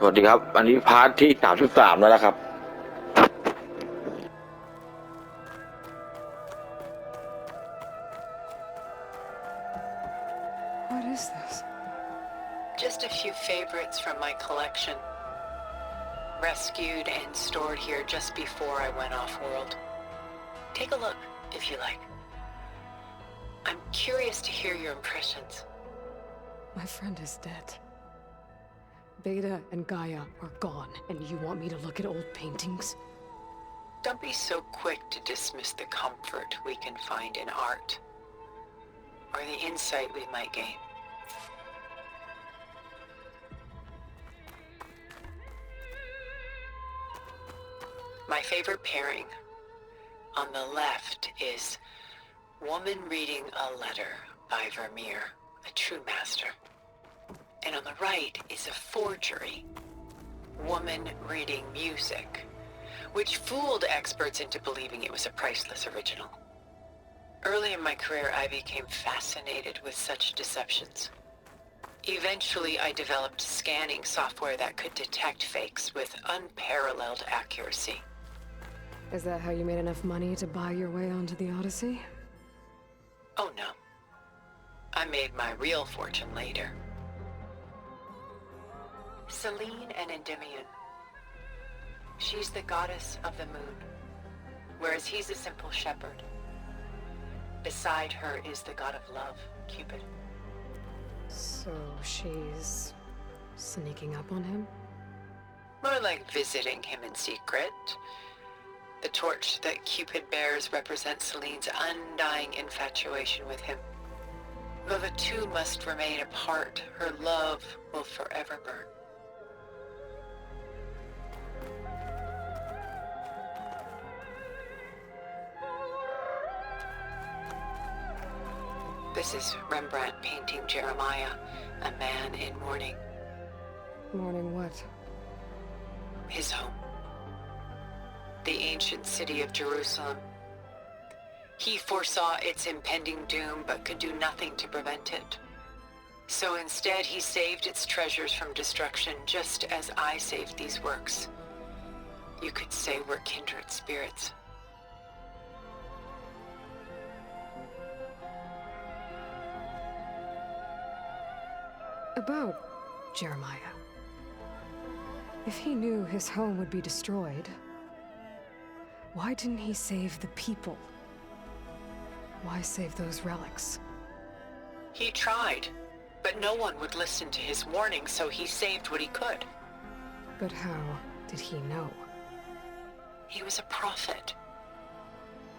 สวัสดีครับอันนี้พาร์ทที่33แล้วนะครับ What is this? Just a few favorites from my collection. Rescued and stored here just before I went off-world. Take a look, if you like. I'm curious to hear your impressions. My friend is dead. Beta and Gaia are gone, and you want me to look at old paintings? Don't be so quick to dismiss the comfort we can find in art, or the insight we might gain. My favorite pairing. On the left is Woman Reading a Letter by Vermeer, a true master. And on the right is a forgery, Woman Reading Music, which fooled experts into believing it was a priceless original. Early in my career, I became fascinated with such deceptions. Eventually, I developed scanning software that could detect fakes with unparalleled accuracy. Is that how you made enough money to buy your way onto the Odyssey? Oh no. I made my real fortune later. Selene and Endymion. She's the goddess of the moon, whereas he's a simple shepherd. Beside her is the god of love, Cupid. So she's sneaking up on him? More like visiting him in secret. The torch that Cupid bears represents Selene's undying infatuation with him. Though the two must remain apart, her love will forever burn. This is Rembrandt painting Jeremiah, a man in mourning. Mourning what? His home. The ancient city of Jerusalem. He foresaw its impending doom, but could do nothing to prevent it. So instead, he saved its treasures from destruction, just as I saved these works. You could say we're kindred spirits. About Jeremiah. If he knew his home would be destroyed, why didn't he save the people? Why save those relics? He tried, but no one would listen to his warning, so he saved what he could. But how did he know? He was a prophet.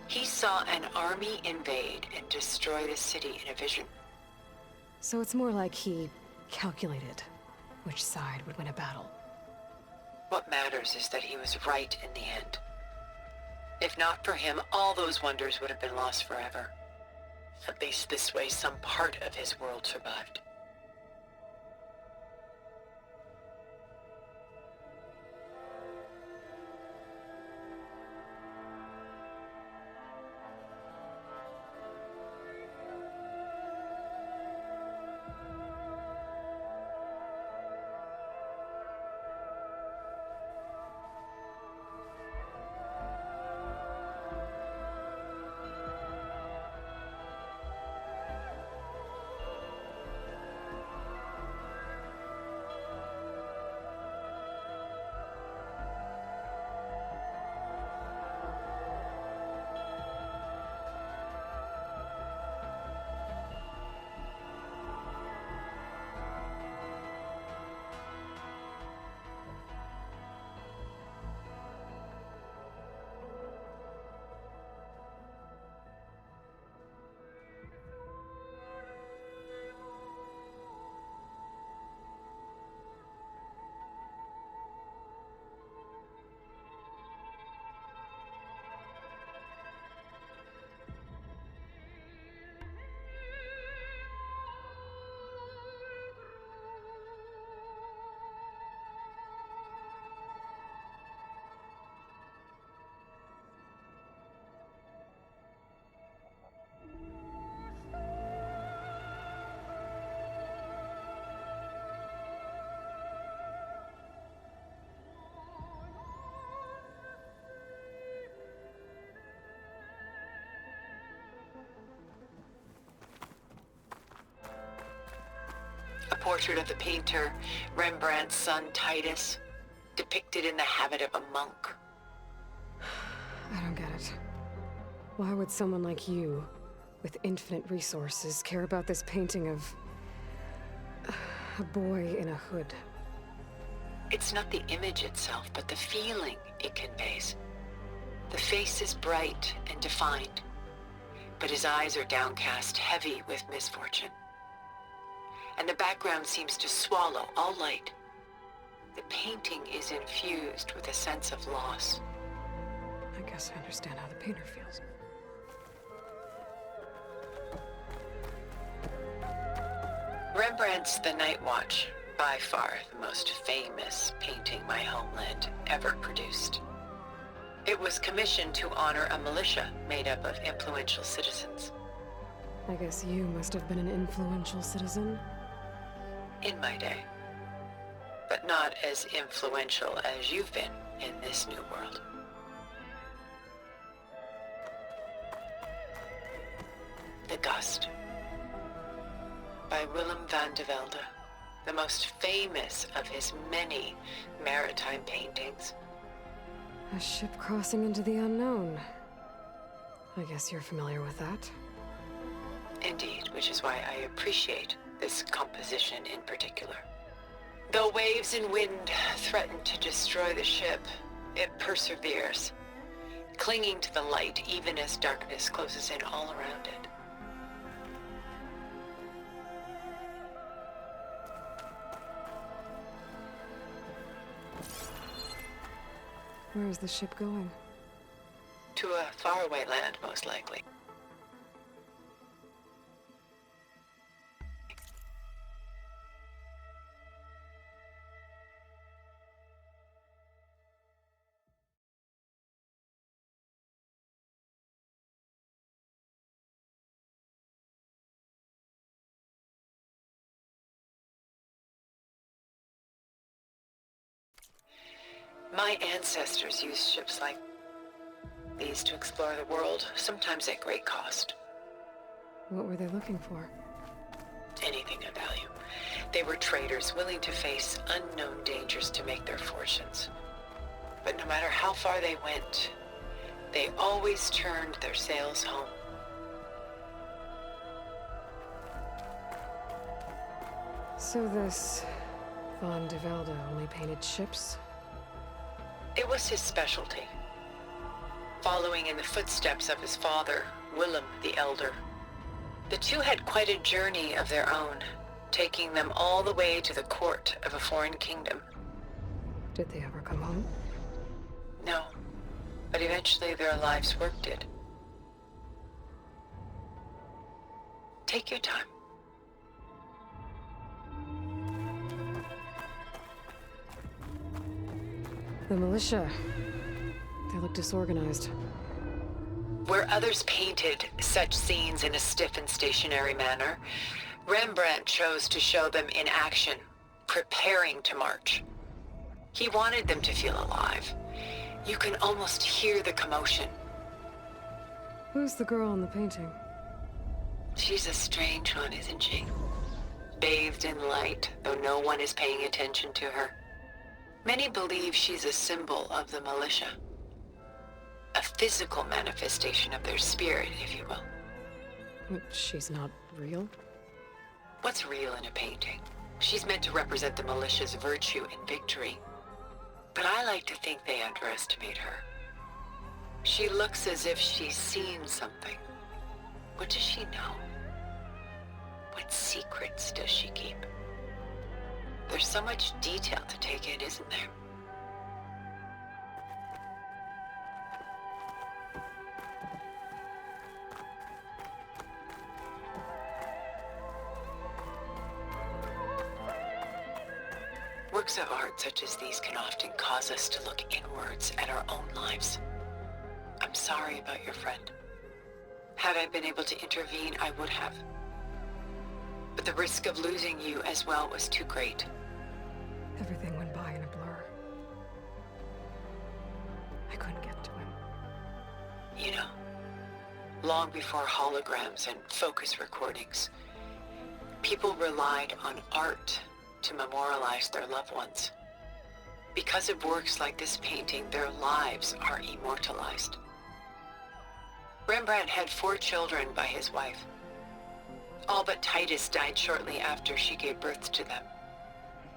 He saw an army invade and destroy the city in a vision. So it's more like he calculated which side would win a battle. What matters is that he was right in the end. If not for him, all those wonders would have been lost forever. At least this way, some part of his world survived. portrait of the painter, Rembrandt's son Titus, depicted in the habit of a monk. I don't get it. Why would someone like you, with infinite resources, care about this painting of a boy in a hood? It's not the image itself, but the feeling it conveys. The face is bright and defined, but his eyes are downcast, heavy with misfortune. And the background seems to swallow all light. The painting is infused with a sense of loss. I guess I understand how the painter feels. Rembrandt's The Night Watch, by far the most famous painting my homeland ever produced. It was commissioned to honor a militia made up of influential citizens. I guess you must have been an influential citizen. In my day. But not as influential as you've been in this new world. The Gust, by Willem van de Velde, the most famous of his many maritime paintings. A ship crossing into the unknown. I guess you're familiar with that. Indeed, which is why I appreciate this composition in particular. Though waves and wind threaten to destroy the ship, it perseveres, clinging to the light even as darkness closes in all around it. Where is the ship going? To a faraway land, most likely. My ancestors used ships like these to explore the world, sometimes at great cost. What were they looking for? Anything of value. They were traders willing to face unknown dangers to make their fortunes. But no matter how far they went, they always turned their sails home. So this Van de Velde only painted ships? It was his specialty. Following in the footsteps of his father, Willem the Elder. The two had quite a journey of their own, taking them all the way to the court of a foreign kingdom. Did they ever come home? No, but eventually their lives worked it. Take your time. The militia. They look disorganized. Where others painted such scenes in a stiff and stationary manner, Rembrandt chose to show them in action, preparing to march. He wanted them to feel alive. You can almost hear the commotion. Who's the girl in the painting? She's a strange one, isn't she? Bathed in light, though no one is paying attention to her. Many believe she's a symbol of the militia. A physical manifestation of their spirit, if you will. But she's not real? What's real in a painting? She's meant to represent the militia's virtue and victory. But I like to think they underestimate her. She looks as if she's seen something. What does she know? What secrets does she keep? There's so much detail to take in, isn't there? Works of art such as these can often cause us to look inwards at our own lives. I'm sorry about your friend. Had I been able to intervene, I would have. But the risk of losing you as well was too great. Everything went by in a blur. I couldn't get to him. You know, long before holograms and focus recordings, People relied on art to memorialize their loved ones. Because of works like this painting, their lives are immortalized. Rembrandt had 4 children by his wife. All but Titus died shortly after she gave birth to them.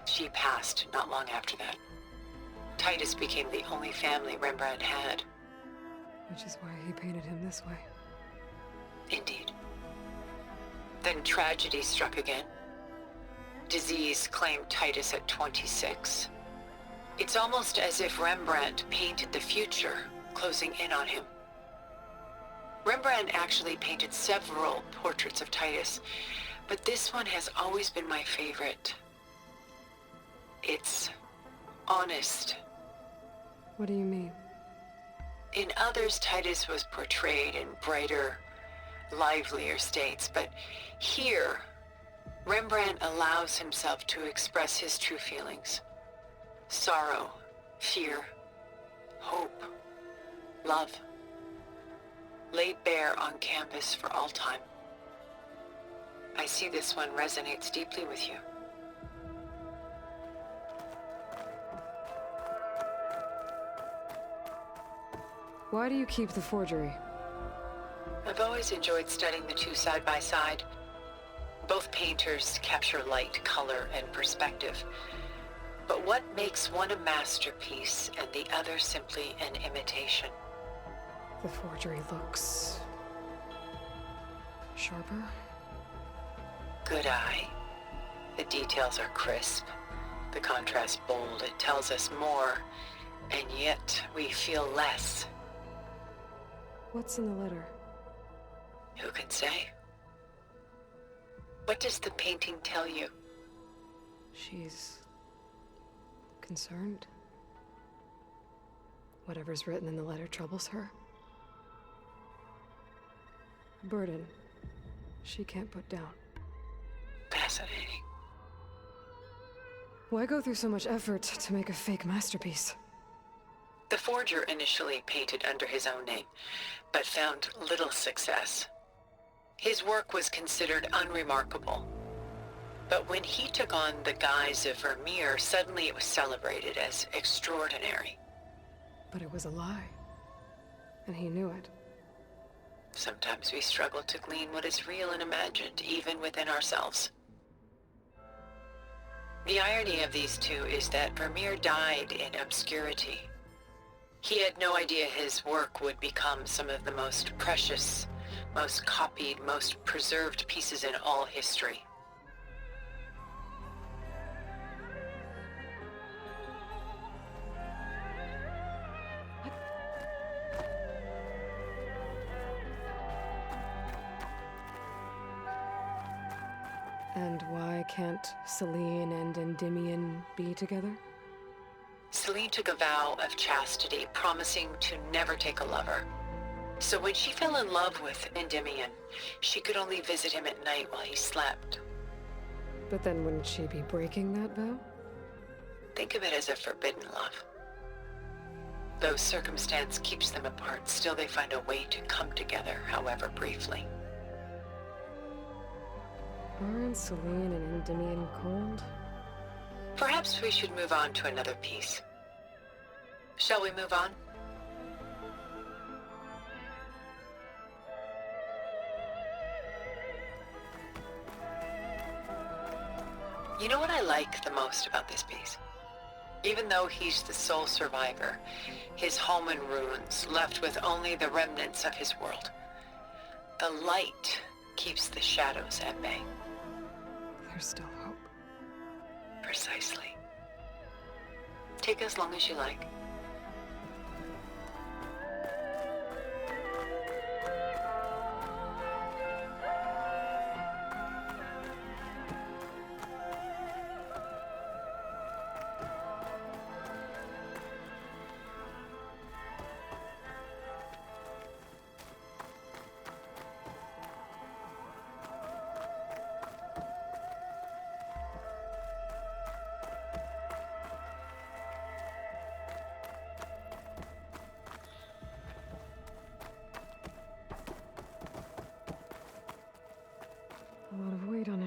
She passed not long after that. Titus became the only family Rembrandt had. Which is why he painted him this way. Indeed. Then tragedy struck again. Disease claimed Titus at 26. It's almost as if Rembrandt painted the future, closing in on him. Rembrandt actually painted several portraits of Titus, but this one has always been my favorite. It's honest. What do you mean? In others, Titus was portrayed in brighter, livelier states, but here, Rembrandt allows himself to express his true feelings. Sorrow, fear, hope, love, laid bare on canvas for all time. I see this one resonates deeply with you. Why do you keep the forgery? I've always enjoyed studying the two side by side. Both painters capture light, color, and perspective. But what makes one a masterpiece and the other simply an imitation? The forgery looks sharper. Good eye. The details are crisp. The contrast bold. It tells us more, and yet we feel less. What's in the letter? Who can say? What does the painting tell you? She's concerned. Whatever's written in the letter troubles her. A burden she can't put down. Fascinating. Why go through so much effort to make a fake masterpiece? The forger initially painted under his own name, but found little success. His work was considered unremarkable. But when he took on the guise of Vermeer, suddenly it was celebrated as extraordinary. But it was a lie. And he knew it. Sometimes we struggle to glean what is real and imagined, even within ourselves. The irony of these two is that Vermeer died in obscurity. He had no idea his work would become some of the most precious, most copied, most preserved pieces in all history. And why can't Celine and Endymion be together? Celine took a vow of chastity, promising to never take a lover. So when she fell in love with Endymion, she could only visit him at night while he slept. But then wouldn't she be breaking that vow? Think of it as a forbidden love. Though circumstance keeps them apart, still they find a way to come together, however briefly. Aren't Celine and Endymion cold? Perhaps we should move on to another piece. Shall we move on? You know what I like the most about this piece? Even though he's the sole survivor, his home in ruins, left with only the remnants of his world. The light keeps the shadows at bay. There's still hope. Precisely. Take as long as you like.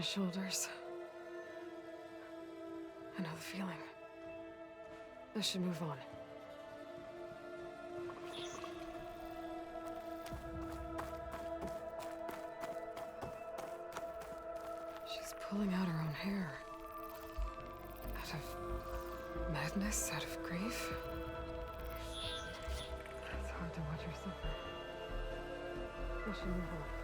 shoulders. I know the feeling. I should move on. She's pulling out her own hair. Out of madness, out of grief. It's hard to watch her suffer. I should move on.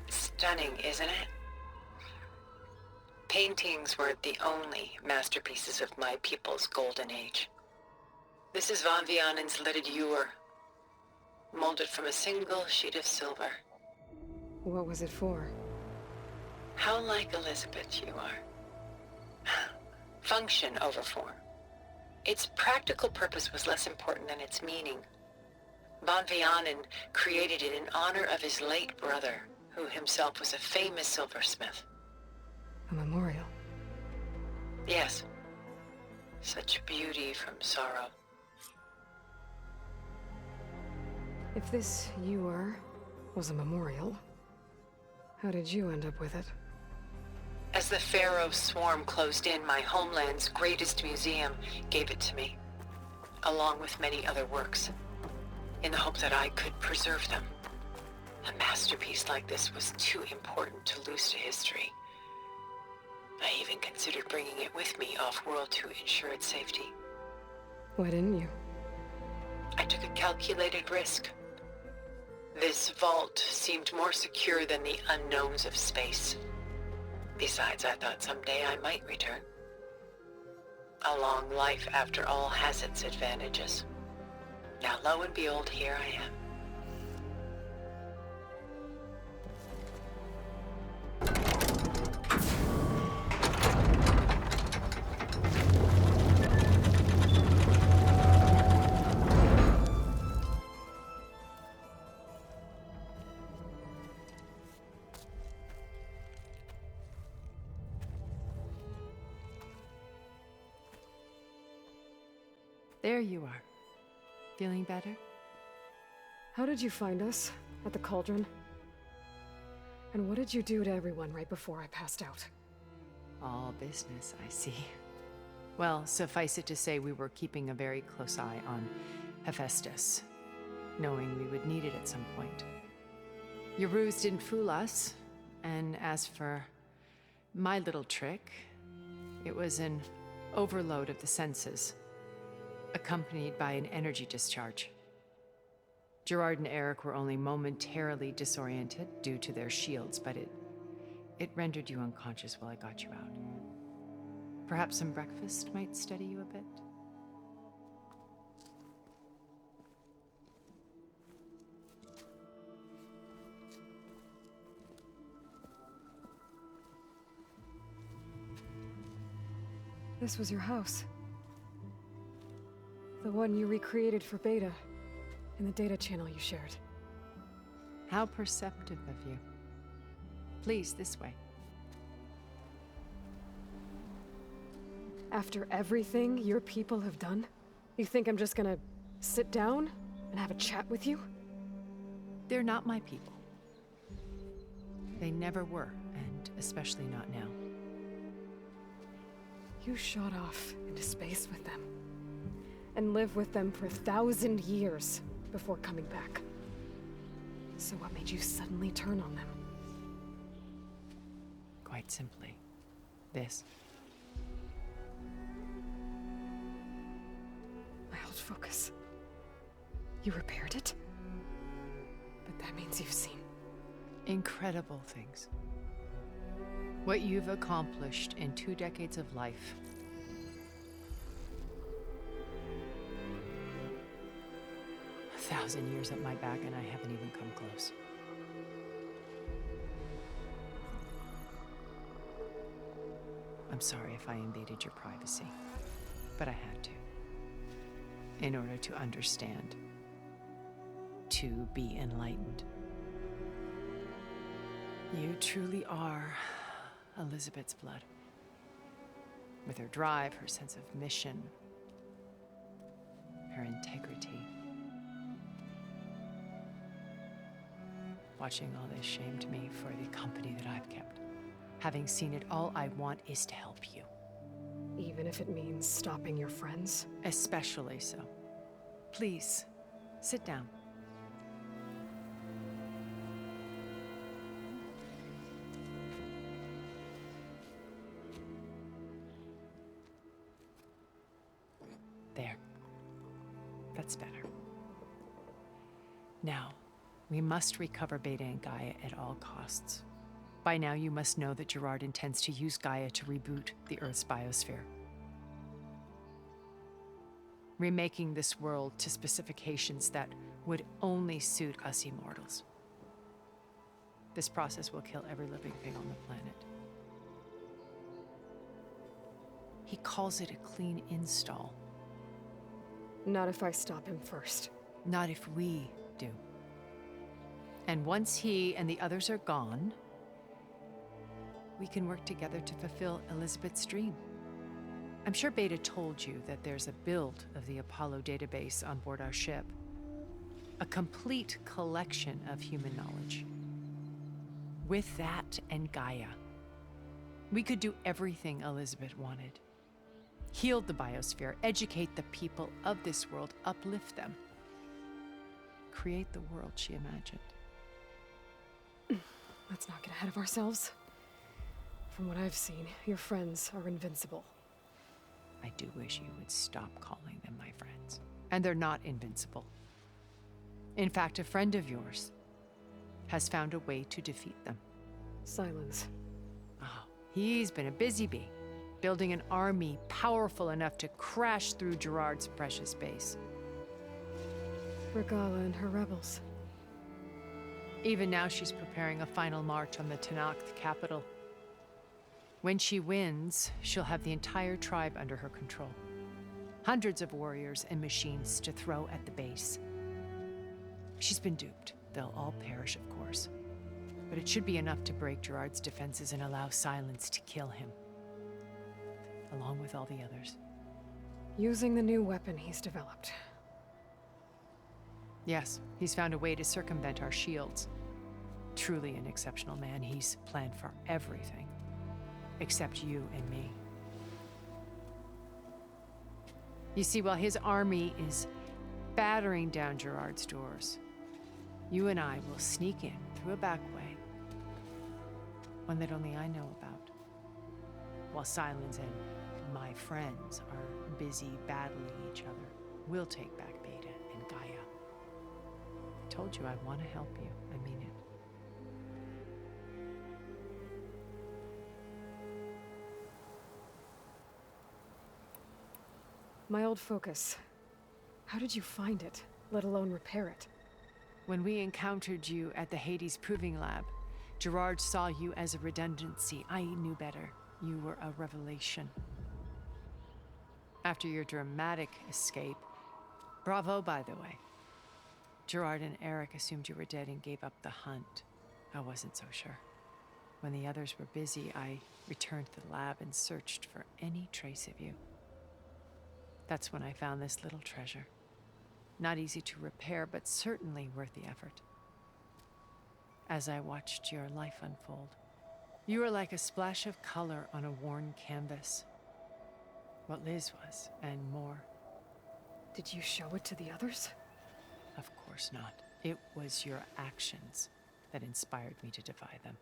Stunning, isn't it? Paintings weren't the only masterpieces of my people's golden age. This is Von Vianen's leaded ewer, molded from a single sheet of silver. What was it for? How like Elizabeth you are. Function over form. Its practical purpose was less important than its meaning. Von Vianen created it in honor of his late brother, who himself was a famous silversmith. A memorial. Yes. Such beauty from sorrow. If this ewer was a memorial, how did you end up with it? As the Pharaoh's swarm closed in, my homeland's greatest museum gave it to me, along with many other works, in the hope that I could preserve them. A masterpiece like this was too important to lose to history. I even considered bringing it with me off-world to ensure its safety. Why didn't you? I took a calculated risk. This vault seemed more secure than the unknowns of space. Besides, I thought someday I might return. A long life, after all, has its advantages. Now, lo and behold, here I am. There you are. Feeling better? How did you find us? At the cauldron? And what did you do to everyone right before I passed out? All business, I see. Well, suffice it to say we were keeping a very close eye on Hephaestus, knowing we would need it at some point. Your ruse didn't fool us, and as for my little trick, it was an overload of the senses, accompanied by an energy discharge. Gerard and Eric were only momentarily disoriented due to their shields, but it rendered you unconscious while I got you out. Perhaps some breakfast might steady you a bit? This was your house. The one you recreated for Beta, in the data channel you shared. How perceptive of you. Please, this way. After everything your people have done, you think I'm just gonna sit down and have a chat with you? They're not my people. They never were, and especially not now. You shot off into space with them, and lived with them for 1,000 years before coming back. So what made you suddenly turn on them? Quite simply, this. My old focus. You repaired it? But that means you've seen. Incredible things. What you've accomplished in 2 decades of life. 1,000 years at my back and I haven't even come close. I'm sorry if I invaded your privacy, but I had to. In order to understand, to be enlightened. You truly are Elizabeth's blood. With her drive, her sense of mission, her integrity. Watching all this shamed me for the company that I've kept. Having seen it, all I want is to help you. Even if it means stopping your friends? Especially so. Please, sit down. There. That's better. Now, we must recover Beta and Gaia at all costs. By now, you must know that Gerard intends to use Gaia to reboot the Earth's biosphere. Remaking this world to specifications that would only suit us immortals. This process will kill every living thing on the planet. He calls it a clean install. Not if I stop him first. Not if we do. And once he and the others are gone, we can work together to fulfill Elizabeth's dream. I'm sure Beta told you that there's a build of the Apollo database on board our ship. A complete collection of human knowledge. With that and Gaia, we could do everything Elizabeth wanted. Heal the biosphere, educate the people of this world, uplift them. Create the world she imagined. Let's not get ahead of ourselves. From what I've seen, your friends are invincible. I do wish you would stop calling them my friends. And they're not invincible. In fact, a friend of yours has found a way to defeat them. Silence. Oh, he's been a busy bee, building an army powerful enough to crash through Gerard's precious base. Regala and her rebels. Even now, she's preparing a final march on the Tenakth capital. When she wins, she'll have the entire tribe under her control. Hundreds of warriors and machines to throw at the base. She's been duped. They'll all perish, of course. But it should be enough to break Gerard's defenses and allow Silence to kill him. Along with all the others. Using the new weapon he's developed. Yes, he's found a way to circumvent our shields. Truly an exceptional man. He's planned for everything. Except you and me. You see, while his army is battering down Gerard's doors, you and I will sneak in through a back way. One that only I know about. While Silence and my friends are busy battling each other, we'll take back Beta and Gaia. I told you I want to help you. I mean it. My old focus. How did you find it, let alone repair it? When we encountered you at the Hades Proving Lab, Gerard saw you as a redundancy. I knew better. You were a revelation. After your dramatic escape, bravo, by the way. Gerard and Eric assumed you were dead and gave up the hunt. I wasn't so sure. When the others were busy, I returned to the lab and searched for any trace of you. That's when I found this little treasure. Not easy to repair, but certainly worth the effort. As I watched your life unfold, you were like a splash of color on a worn canvas. What Liz was, and more. Did you show it to the others? Of course not. It was your actions that inspired me to defy them.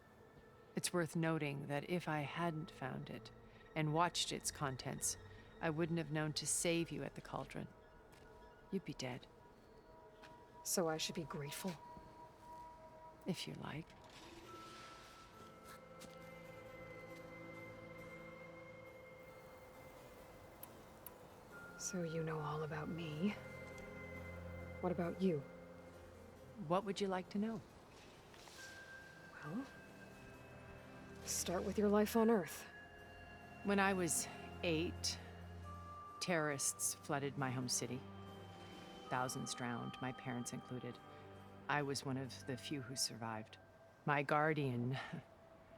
It's worth noting that if I hadn't found it and watched its contents, I wouldn't have known to save you at the cauldron. You'd be dead. So I should be grateful? If you like. So you know all about me? What about you? What would you like to know? Well, start with your life on Earth. When I was 8, terrorists flooded my home city. Thousands drowned, my parents included. I was one of the few who survived. My guardian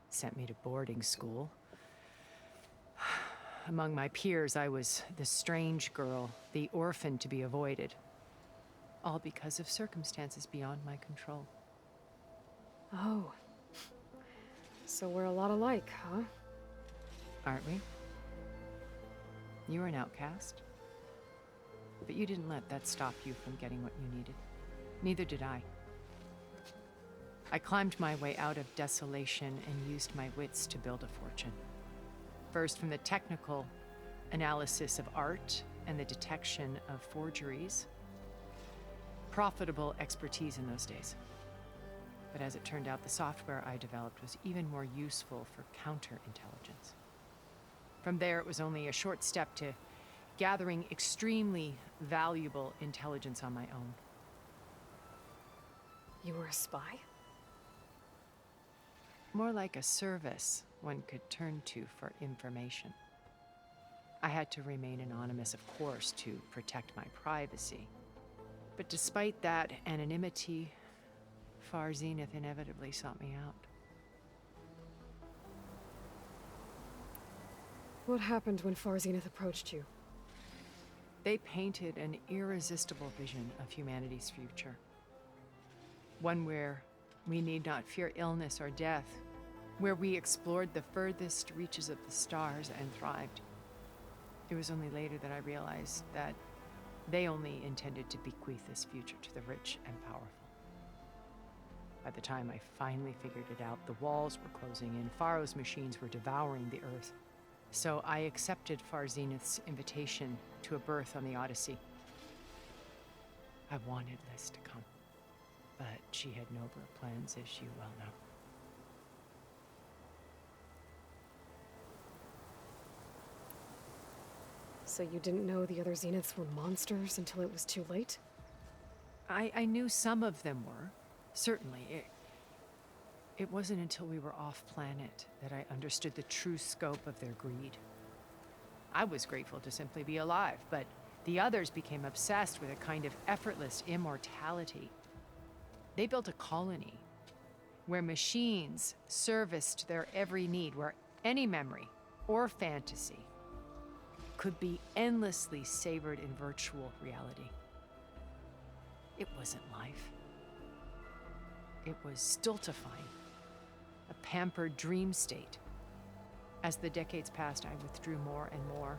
sent me to boarding school. Among my peers, I was the strange girl, the orphan to be avoided. All because of circumstances beyond my control. Oh. So we're a lot alike, huh? Aren't we? You were an outcast. But you didn't let that stop you from getting what you needed. Neither did I. I climbed my way out of desolation and used my wits to build a fortune. First, from the technical analysis of art and the detection of forgeries. Profitable expertise in those days. But as it turned out, the software I developed was even more useful for counterintelligence. From there, it was only a short step to gathering extremely valuable intelligence on my own. You were a spy? More like a service one could turn to for information. I had to remain anonymous, of course, to protect my privacy. But despite that anonymity, Far Zenith inevitably sought me out. What happened when Far Zenith approached you? They painted an irresistible vision of humanity's future. One where we need not fear illness or death, where we explored the furthest reaches of the stars and thrived. It was only later that I realized that they only intended to bequeath this future to the rich and powerful. By the time I finally figured it out, the walls were closing in, Pharaoh's machines were devouring the Earth. So I accepted Far Zenith's invitation to a berth on the Odyssey. I wanted Liz to come, but she had nobler plans, as you well know. So you didn't know the other Zeniths were monsters until it was too late? I knew some of them were, certainly. It wasn't until we were off-planet that I understood the true scope of their greed. I was grateful to simply be alive, but the others became obsessed with a kind of effortless immortality. They built a colony where machines serviced their every need, where any memory or fantasy could be endlessly savored in virtual reality. It wasn't life. It was stultifying, a pampered dream state. As the decades passed, I withdrew more and more,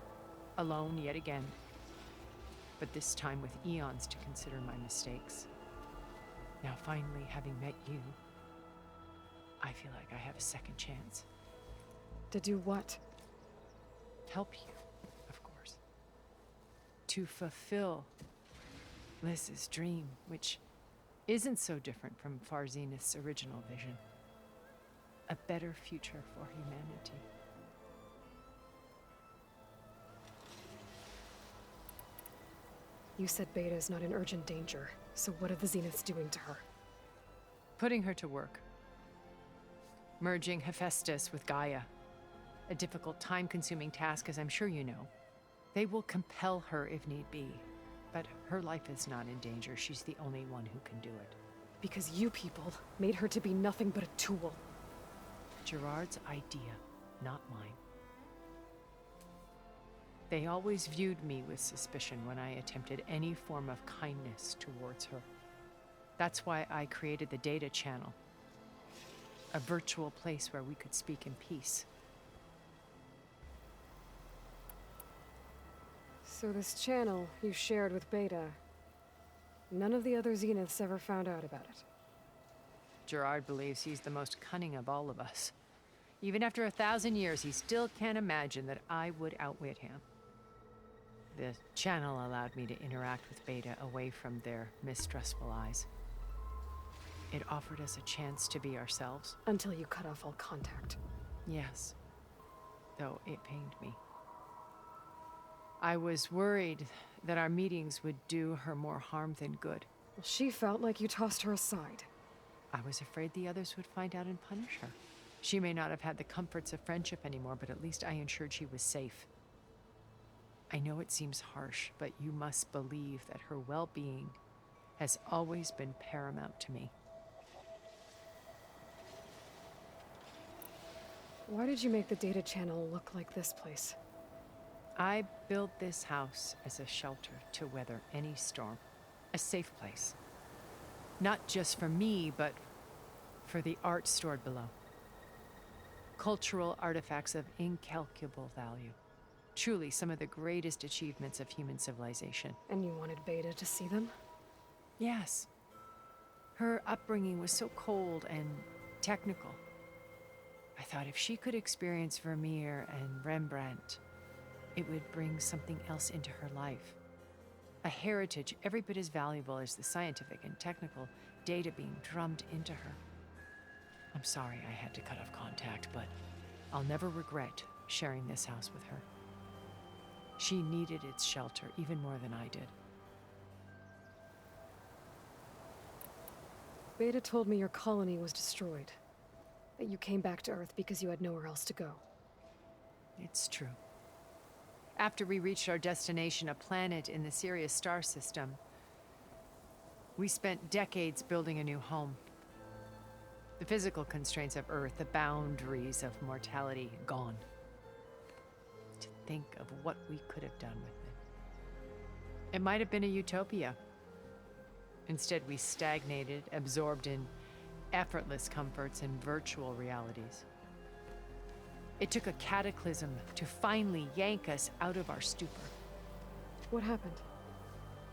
alone yet again, but this time with eons to consider my mistakes. Now finally, having met you, I feel like I have a second chance. To do what? Help you, of course. To fulfill Liz's dream, which isn't so different from Far Zenith's original vision. A better future for humanity. You said Beta is not in urgent danger, so what are the Zeniths doing to her? Putting her to work. Merging Hephaestus with Gaia. A difficult, time-consuming task, as I'm sure you know. They will compel her if need be. But her life is not in danger. She's the only one who can do it. Because you people made her to be nothing but a tool. Gerard's idea, not mine. They always viewed me with suspicion when I attempted any form of kindness towards her. That's why I created the data channel. A virtual place where we could speak in peace. So this channel you shared with Beta, none of the other Zeniths ever found out about it. Gerard believes he's the most cunning of all of us. Even after 1,000 years, he still can't imagine that I would outwit him. The channel allowed me to interact with Beta away from their mistrustful eyes. It offered us a chance to be ourselves. Until you cut off all contact. Yes, though it pained me. I was worried that our meetings would do her more harm than good. Well, she felt like you tossed her aside. I was afraid the others would find out and punish her. She may not have had the comforts of friendship anymore, but at least I ensured she was safe. I know it seems harsh, but you must believe that her well-being has always been paramount to me. Why did you make the data channel look like this place? I built this house as a shelter to weather any storm, a safe place. Not just for me, but for the art stored below. Cultural artifacts of incalculable value. Truly some of the greatest achievements of human civilization. And you wanted Beta to see them? Yes. Her upbringing was so cold and technical. I thought if she could experience Vermeer and Rembrandt, it would bring something else into her life. A heritage every bit as valuable as the scientific and technical data being drummed into her. I'm sorry I had to cut off contact, but I'll never regret sharing this house with her. She needed its shelter even more than I did. Beta told me your colony was destroyed. That you came back to Earth because you had nowhere else to go. It's true. After we reached our destination, a planet in the Sirius star system, we spent decades building a new home. The physical constraints of Earth, the boundaries of mortality, gone. To think of what we could have done with it. It might have been a utopia. Instead, we stagnated, absorbed in effortless comforts and virtual realities. It took a cataclysm to finally yank us out of our stupor. What happened?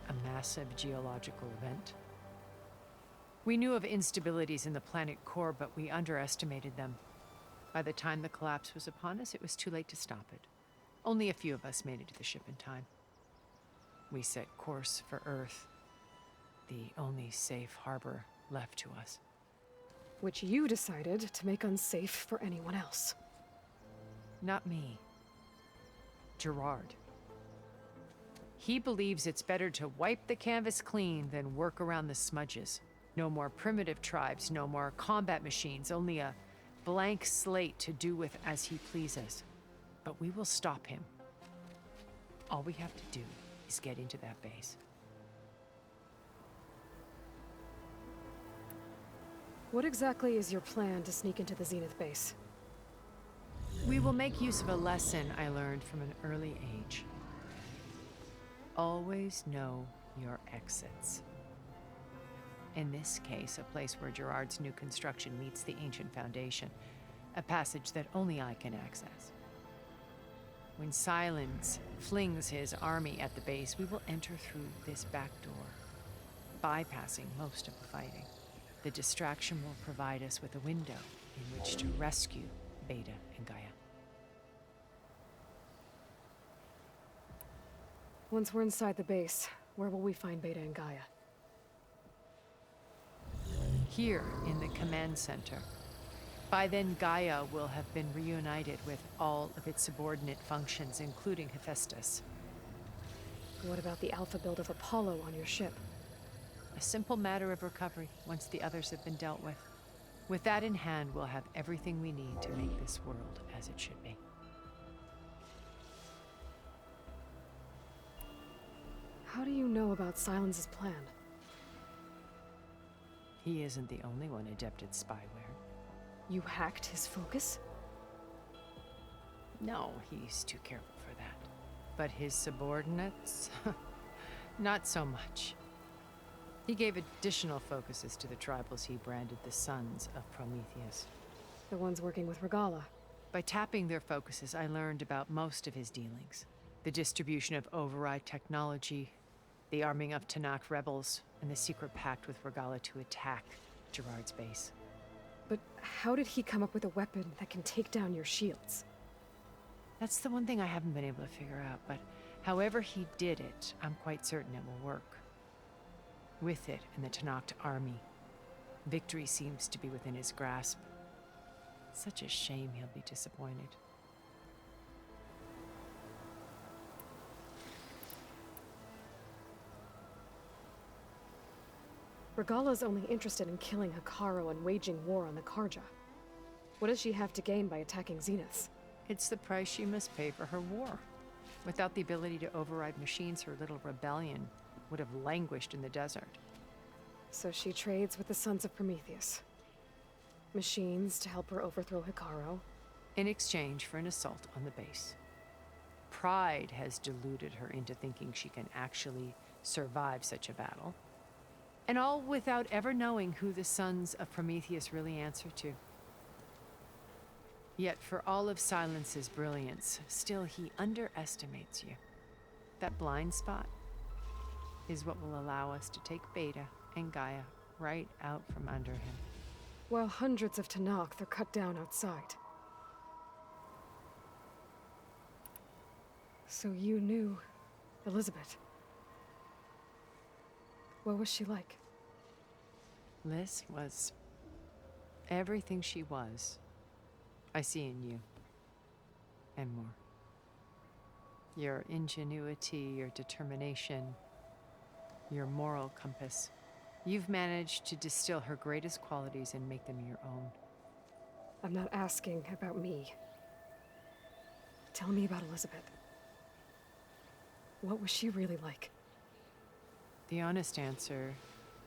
A massive geological event. We knew of instabilities in the planet core, but we underestimated them. By the time the collapse was upon us, it was too late to stop it. Only a few of us made it to the ship in time. We set course for Earth, the only safe harbor left to us. Which you decided to make unsafe for anyone else. Not me. Gerard. He believes it's better to wipe the canvas clean than work around the smudges. No more primitive tribes, no more combat machines, only a blank slate to do with as he pleases. But we will stop him. All we have to do is get into that base. What exactly is your plan to sneak into the Zenith base? We will make use of a lesson I learned from an early age. Always know your exits. In this case, a place where Gerard's new construction meets the ancient foundation, a passage that only I can access. When Silence flings his army at the base, we will enter through this back door, bypassing most of the fighting. The distraction will provide us with a window in which to rescue Beta and Gaia. Once we're inside the base, where will we find Beta and Gaia? Here in the command center. By then, Gaia will have been reunited with all of its subordinate functions, including Hephaestus. What about the alpha build of Apollo on your ship? A simple matter of recovery once the others have been dealt with. With that in hand, we'll have everything we need to make this world as it should be. How do you know about Silence's plan? He isn't the only one adept at spyware. You hacked his focus? No, he's too careful for that. But his subordinates? Not so much. He gave additional focuses to the tribals he branded the Sons of Prometheus. The ones working with Regala. By tapping their focuses, I learned about most of his dealings. The distribution of override technology, the arming of Tanakh rebels, and the secret pact with Regala to attack Gerard's base. But how did he come up with a weapon that can take down your shields? That's the one thing I haven't been able to figure out, but however he did it, I'm quite certain it will work. With it and the Tanakh army, victory seems to be within his grasp. Such a shame he'll be disappointed. Regala's only interested in killing Hikaru and waging war on the Karja. What does she have to gain by attacking Zeniths? It's the price she must pay for her war. Without the ability to override machines, her little rebellion would have languished in the desert. So she trades with the Sons of Prometheus. Machines to help her overthrow Hikaru. In exchange for an assault on the base. Pride has deluded her into thinking she can actually survive such a battle. And all without ever knowing who the Sons of Prometheus really answer to. Yet for all of Silence's brilliance, still he underestimates you. That blind spot is what will allow us to take Beta and Gaia right out from under him. While hundreds of Tenakth are cut down outside. So you knew Elizabeth. What was she like? Liz was everything she was. I see in you. And more. Your ingenuity, your determination, your moral compass. You've managed to distill her greatest qualities and make them your own. I'm not asking about me. Tell me about Elizabeth. What was she really like? The honest answer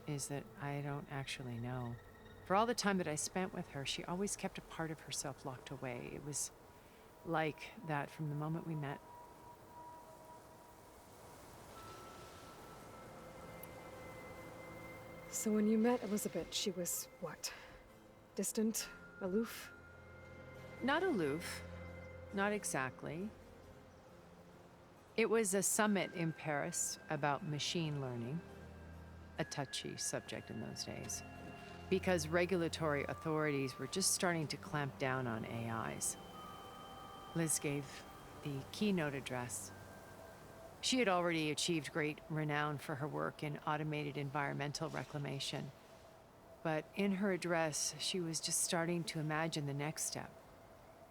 is that I don't actually know. For all the time that I spent with her, she always kept a part of herself locked away. It was like that from the moment we met. So when you met Elizabeth, she was what? Distant? Aloof? Not aloof. Not exactly. It was a summit in Paris about machine learning, a touchy subject in those days, because regulatory authorities were just starting to clamp down on AIs. Liz gave the keynote address. She had already achieved great renown for her work in automated environmental reclamation. But in her address, she was just starting to imagine the next step,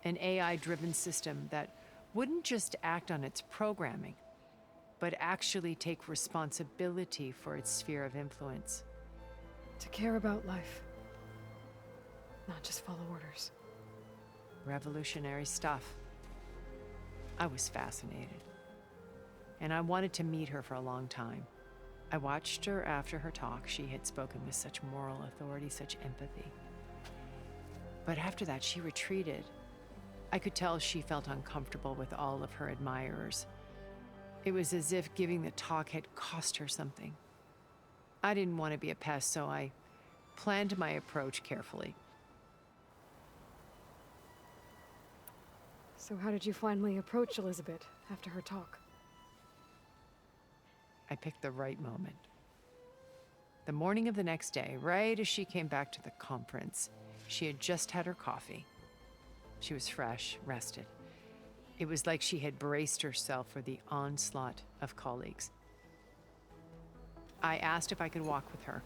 an AI-driven system that wouldn't just act on its programming, but actually take responsibility for its sphere of influence. To care about life. Not just follow orders. Revolutionary stuff. I was fascinated. And I wanted to meet her for a long time. I watched her after her talk. She had spoken with such moral authority, such empathy. But after that, she retreated. I could tell she felt uncomfortable with all of her admirers. It was as if giving the talk had cost her something. I didn't want to be a pest, so I planned my approach carefully. So how did you finally approach Elizabeth after her talk? I picked the right moment. The morning of the next day, right as she came back to the conference, she had just had her coffee. She was fresh, rested. It was like she had braced herself for the onslaught of colleagues. I asked if I could walk with her,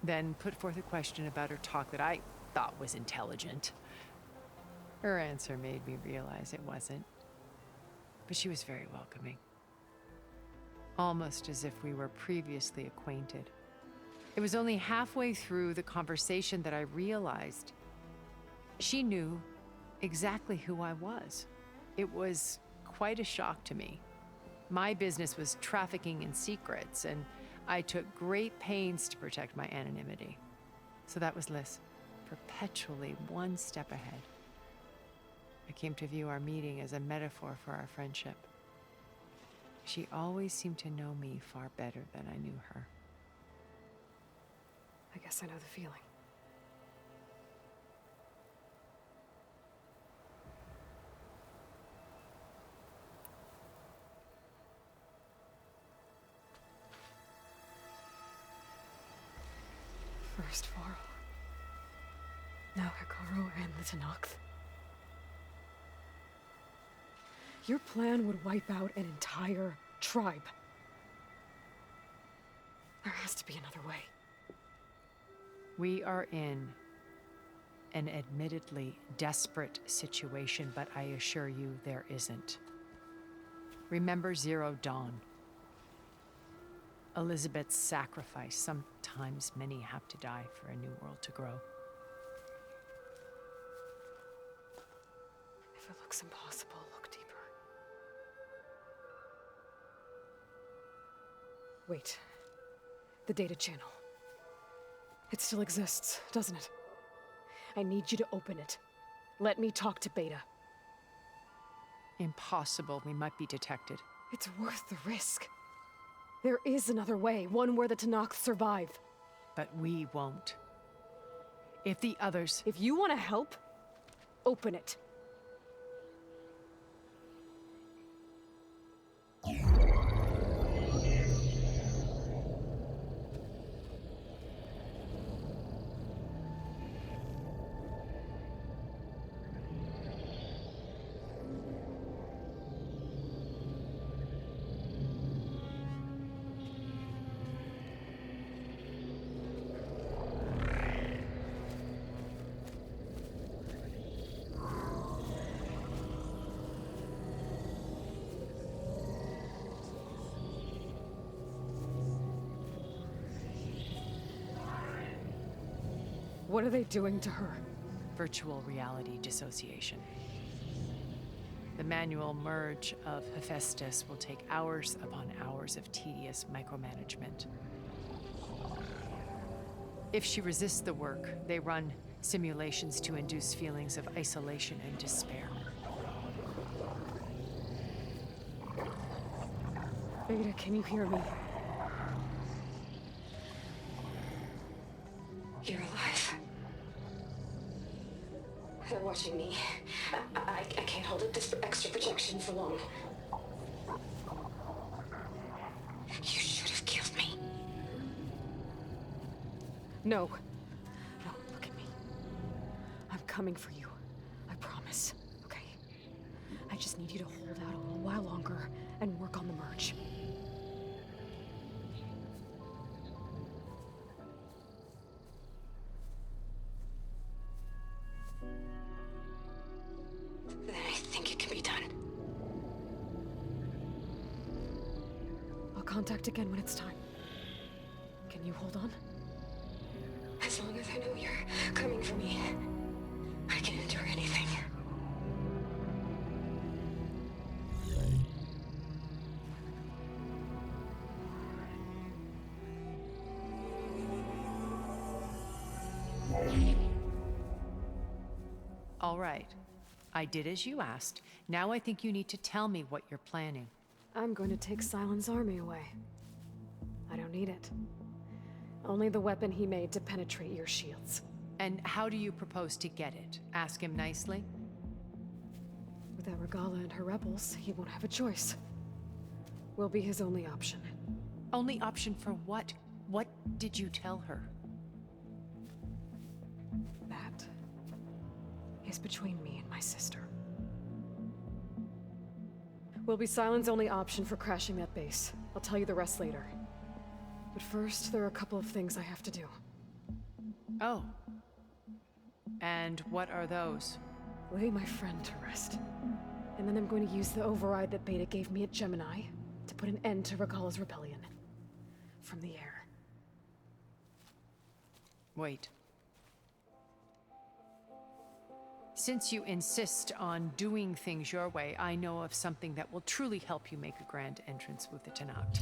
then put forth a question about her talk that I thought was intelligent. Her answer made me realize it wasn't, but she was very welcoming. Almost as if we were previously acquainted. It was only halfway through the conversation that I realized she knew exactly who I was. It was quite a shock to me. My business was trafficking in secrets, and I took great pains to protect my anonymity. So that was Liz, perpetually one step ahead. I came to view our meeting as a metaphor for our friendship. She always seemed to know me far better than I knew her. I guess I know the feeling. First Varl. Now Hikaru and the Tenakth. Your plan would wipe out an entire tribe. There has to be another way. We are in an admittedly desperate situation, but I assure you there isn't. Remember Zero Dawn. Elizabeth's sacrifice. Sometimes many have to die for a new world to grow. If it looks impossible, look deeper. Wait. The data channel. It still exists, doesn't it? I need you to open it. Let me talk to Beta. Impossible. We might be detected. It's worth the risk. There is another way, one where the Tanakh survive. But we won't. If the others... If you want to help, open it. What are they doing to her? Virtual reality dissociation. The manual merge of Hephaestus will take hours upon hours of tedious micromanagement. If she resists the work, they run simulations to induce feelings of isolation and despair. Beta, can you hear me? You're alive. They're watching me. I can't hold up this extra projection for long. You should have killed me. No. No, look at me. I'm coming for you. I promise, okay? I just need you to hold out a little while longer and work on the merge. Then I think it can be done. I'll contact again when it's time. Can you hold on? As long as I know you're coming for me, I can endure anything. All right. I did as you asked. Now I think you need to tell me what you're planning. I'm going to take Silent's army away. I don't need it. Only the weapon he made to penetrate your shields. And how do you propose to get it? Ask him nicely? Without Regala and her rebels, he won't have a choice. We'll be his only option. Only option for what? What did you tell her? That is between me and my sister. Will be Silent's only option for crashing that base. I'll tell you the rest later. But first, there are a couple of things I have to do. Oh. And what are those? Lay my friend to rest. And then I'm going to use the override that Beta gave me at Gemini to put an end to Regala's rebellion. From the air. Wait. Since you insist on doing things your way, I know of something that will truly help you make a grand entrance with the Tanakh.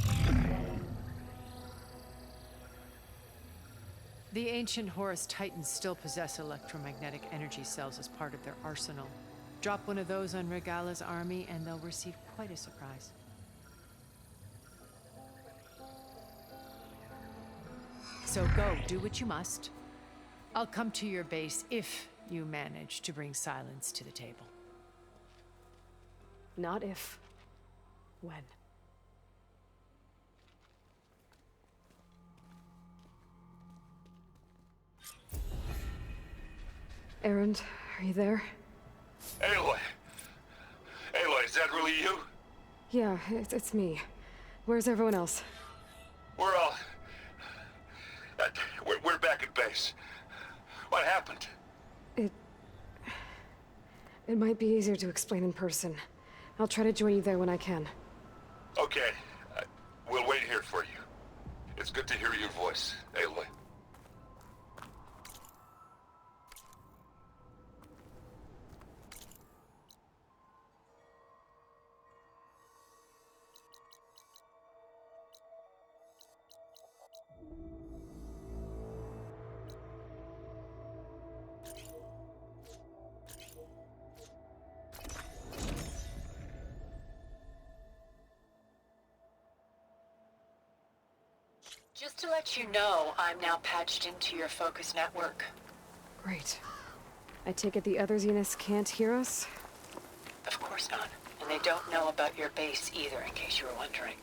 The ancient Horus Titans still possess electromagnetic energy cells as part of their arsenal. Drop one of those on Regala's army and they'll receive quite a surprise. So go, do what you must. I'll come to your base if you manage to bring silence to the table. Not if. When. Erend, are you there? Aloy! Aloy, is that really you? Yeah, it's me. Where's everyone else? We're all... we're back at base. What happened? It might be easier to explain in person. I'll try to join you there when I can. Okay. We'll wait here for you. It's good to hear your voice, Aloy. Just to let you know, I'm now patched into your focus network. Great. I take it the other Zeniths can't hear us? Of course not. And they don't know about your base either, in case you were wondering.